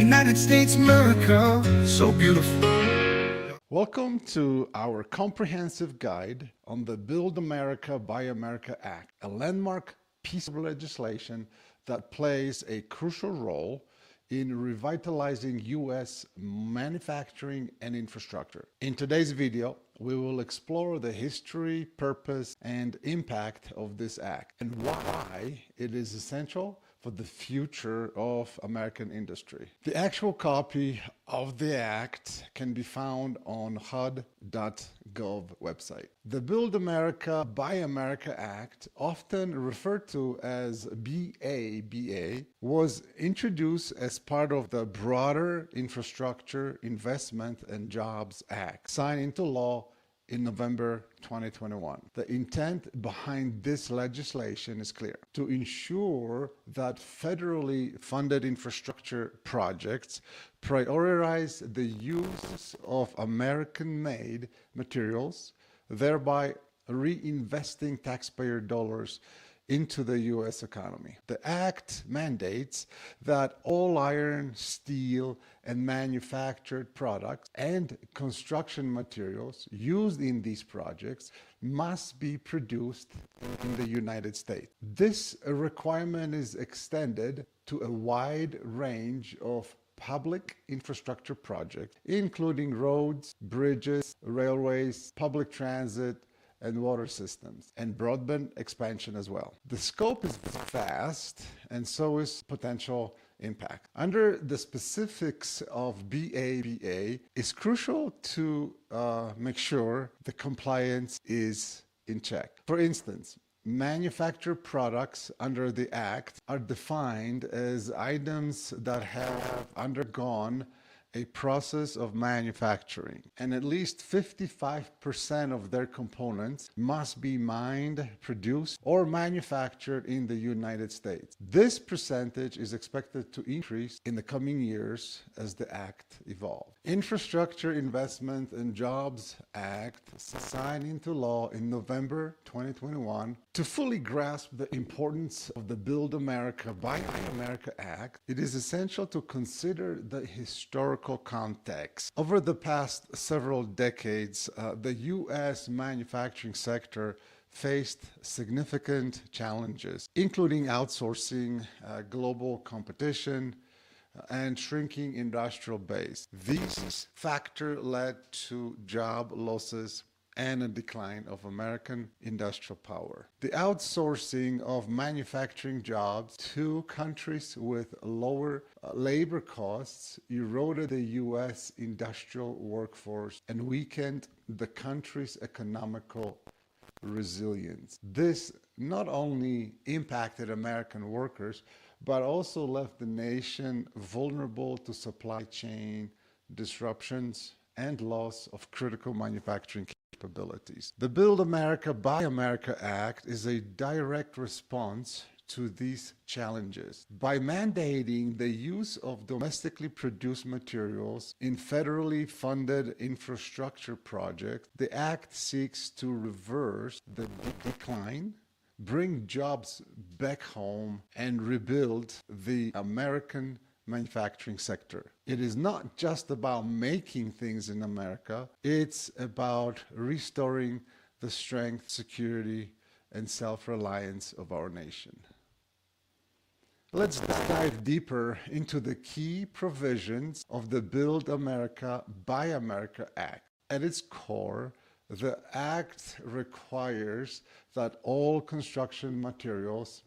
United States miracle, so beautiful. Welcome to our comprehensive guide on the Build America, Buy America Act, a landmark piece of legislation that plays a crucial role in revitalizing U.S. manufacturing and infrastructure. In today's video, we will explore the history, purpose, and impact of this act and why it is essential for the future of American industry. The actual copy of the act can be found on HUD.gov website. The Build America, Buy America Act, often referred to as BABA, was introduced as part of the broader Infrastructure Investment and Jobs Act, signed into law in November 2021. The intent behind this legislation is clear: to ensure that federally funded infrastructure projects prioritize the use of American-made materials, thereby reinvesting taxpayer dollars into the U.S. economy. The Act mandates that all iron, steel, and manufactured products and construction materials used in these projects must be produced in the United States. This requirement is extended to a wide range of public infrastructure projects, including roads, bridges, railways, public transit, and water systems, and broadband expansion as well. The scope is vast, and so is potential impact. Under the specifics of BABA, it's crucial to make sure the compliance is in check. For instance, manufactured products under the Act are defined as items that have undergone a process of manufacturing, and at least 55% of their components must be mined, produced, or manufactured in the United States. This percentage is expected to increase in the coming years as the Act evolves. Infrastructure Investment and Jobs Act, signed into law in November 2021. To fully grasp the importance of the Build America, Buy America Act, it is essential to consider the historical context. Over the past several decades, the U.S. manufacturing sector faced significant challenges, including outsourcing, global competition, and shrinking industrial base. These factors led to job losses and a decline of American industrial power. The outsourcing of manufacturing jobs to countries with lower labor costs eroded the U.S. industrial workforce and weakened the country's economical resilience. This not only impacted American workers, but also left the nation vulnerable to supply chain disruptions and loss of critical manufacturing capabilities. The Build America, Buy America Act is a direct response to these challenges. By mandating the use of domestically produced materials in federally funded infrastructure projects, the Act seeks to reverse the decline, bring jobs back home, and rebuild the American manufacturing sector. It is not just about making things in America, it's about restoring the strength, security, and self-reliance of our nation. Let's dive deeper into the key provisions of the Build America, Buy America Act. At its core, the Act requires that all construction materials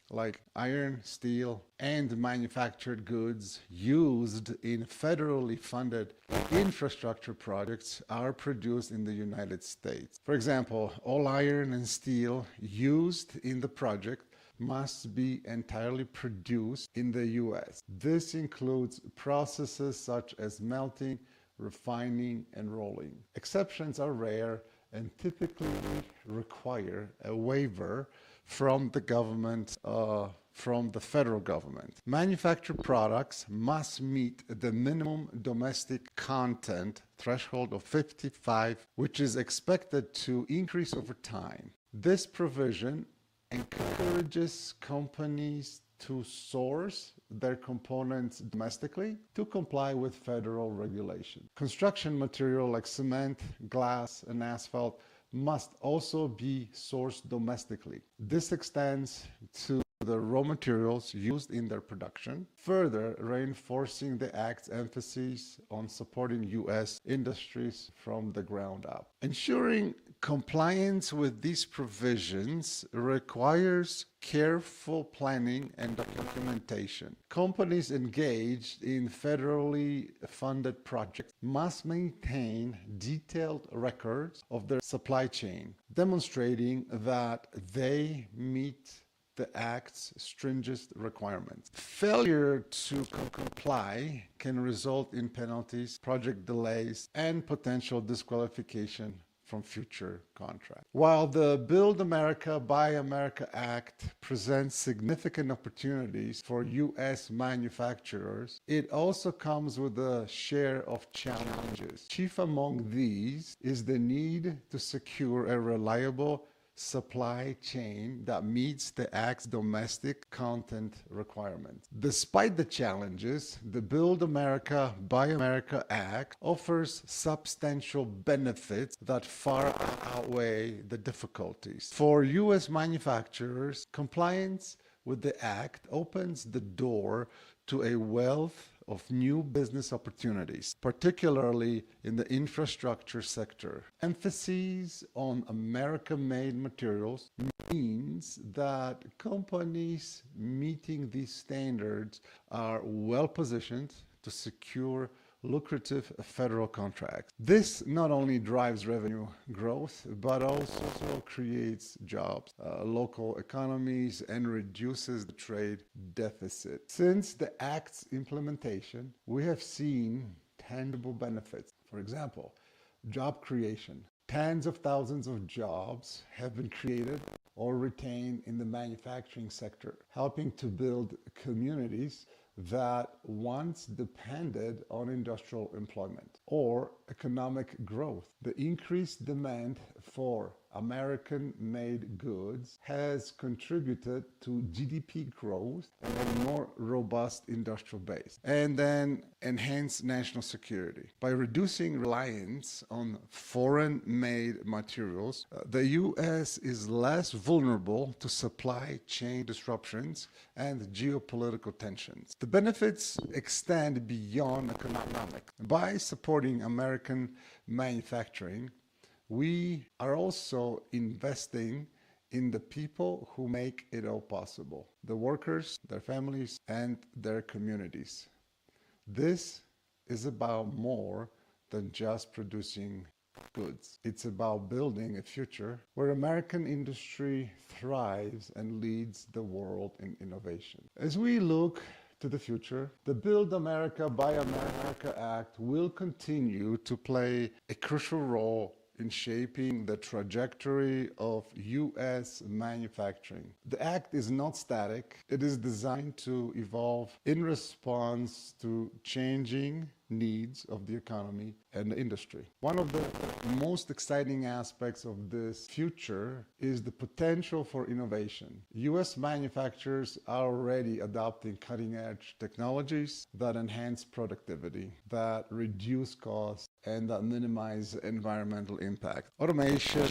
like iron, steel, and manufactured goods used in federally funded infrastructure projects are produced in the United States. For example, all iron and steel used in the project must be entirely produced in the U.S. This includes processes such as melting, refining, and rolling. Exceptions are rare and typically require a waiver from the government, from the federal government. Manufactured products must meet the minimum domestic content threshold of 55, which is expected to increase over time. This provision encourages companies to source their components domestically to comply with federal regulation. Construction material like cement, glass, and asphalt must also be sourced domestically. This extends to the raw materials used in their production, further reinforcing the Act's emphasis on supporting U.S. industries from the ground up. Ensuring compliance with these provisions requires careful planning and documentation. Companies engaged in federally funded projects must maintain detailed records of their supply chain, demonstrating that they meet the Act's stringent requirements. Failure to comply can result in penalties, project delays, and potential disqualification from future contracts. While the Build America, Buy America Act presents significant opportunities for U.S. manufacturers, it also comes with a share of challenges. Chief among these is the need to secure a reliable supply chain that meets the Act's domestic content requirements. Despite the challenges, the Build America, Buy America Act offers substantial benefits that far outweigh the difficulties. For U.S. manufacturers, compliance with the Act opens the door to a wealth of new business opportunities, particularly in the infrastructure sector. Emphasis on American-made materials means that companies meeting these standards are well positioned to secure lucrative federal contracts. This not only drives revenue growth, but also creates jobs, local economies, and reduces the trade deficit. Since the Act's implementation, we have seen tangible benefits. For example, job creation. Tens of thousands of jobs have been created or retained in the manufacturing sector, helping to build communities that once depended on industrial employment or economic growth. The increased demand for American-made goods has contributed to GDP growth and a more robust industrial base, and then enhance national security. By reducing reliance on foreign-made materials, the U.S. is less vulnerable to supply chain disruptions and geopolitical tensions. The benefits extend beyond economic. By supporting American manufacturing, we are also investing in the people who make it all possible, the workers, their families, and their communities. This is about more than just producing goods. It's about building a future where American industry thrives and leads the world in innovation. As we look to the future, the Build America, Buy America Act will continue to play a crucial role in shaping the trajectory of U.S. manufacturing. The Act is not static. It is designed to evolve in response to changing needs of the economy and the industry. One of the most exciting aspects of this future is the potential for innovation. U.S. manufacturers are already adopting cutting-edge technologies that enhance productivity, that reduce costs, and that minimize environmental impact. Automation,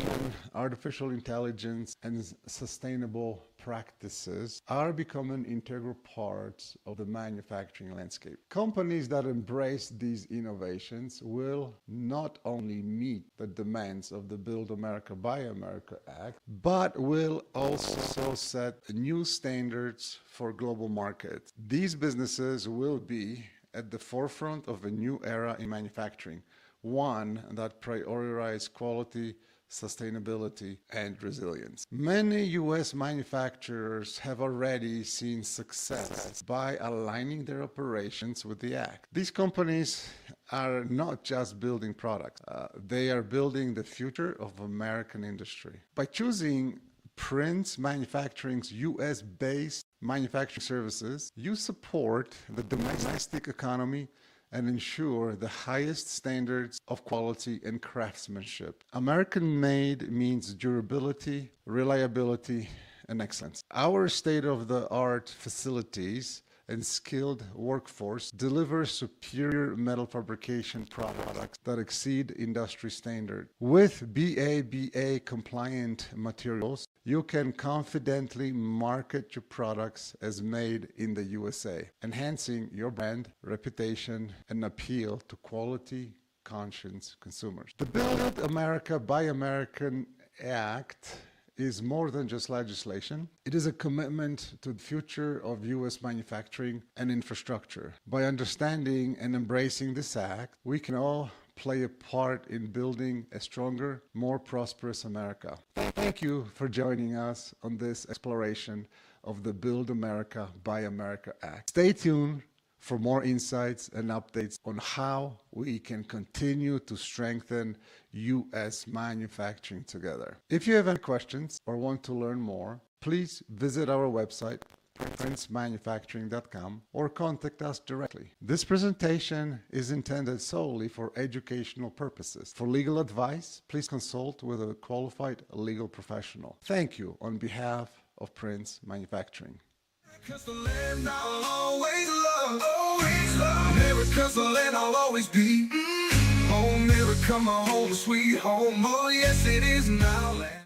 artificial intelligence, and sustainable practices are becoming integral parts of the manufacturing landscape. Companies that embrace these innovations will not only meet the demands of the Build America, Buy America Act, but will also set new standards for global markets. These businesses will be at the forefront of a new era in manufacturing, one that prioritizes quality, sustainability, and resilience. Many U.S. manufacturers have already seen success by aligning their operations with the Act. These companies are not just building products, they are building the future of American industry. By choosing Prince Manufacturing's U.S.-based manufacturing services, you support the domestic economy and ensure the highest standards of quality and craftsmanship. American-made means durability, reliability, and excellence. Our state-of-the-art facilities and skilled workforce deliver superior metal fabrication products that exceed industry standard. With BABA compliant materials, you can confidently market your products as made in the USA, enhancing your brand reputation and appeal to quality conscious consumers. The Build America Buy American Act is more than just legislation. It is a commitment to the future of U.S. manufacturing and infrastructure. By understanding and embracing this act, we can all play a part in building a stronger, more prosperous America. Thank you for joining us on this exploration of the Build America Buy America Act. Stay tuned for more insights and updates on how we can continue to strengthen U.S. manufacturing together. If you have any questions or want to learn more, please visit our website, princemanufacturing.com, or contact us directly. This presentation is intended solely for educational purposes. For legal advice, please consult with a qualified legal professional. Thank you on behalf of Prince Manufacturing. America's the land I'll always love, always love. America's the land I'll always be. Oh, America, my home, sweet home. Oh, yes, it is now land.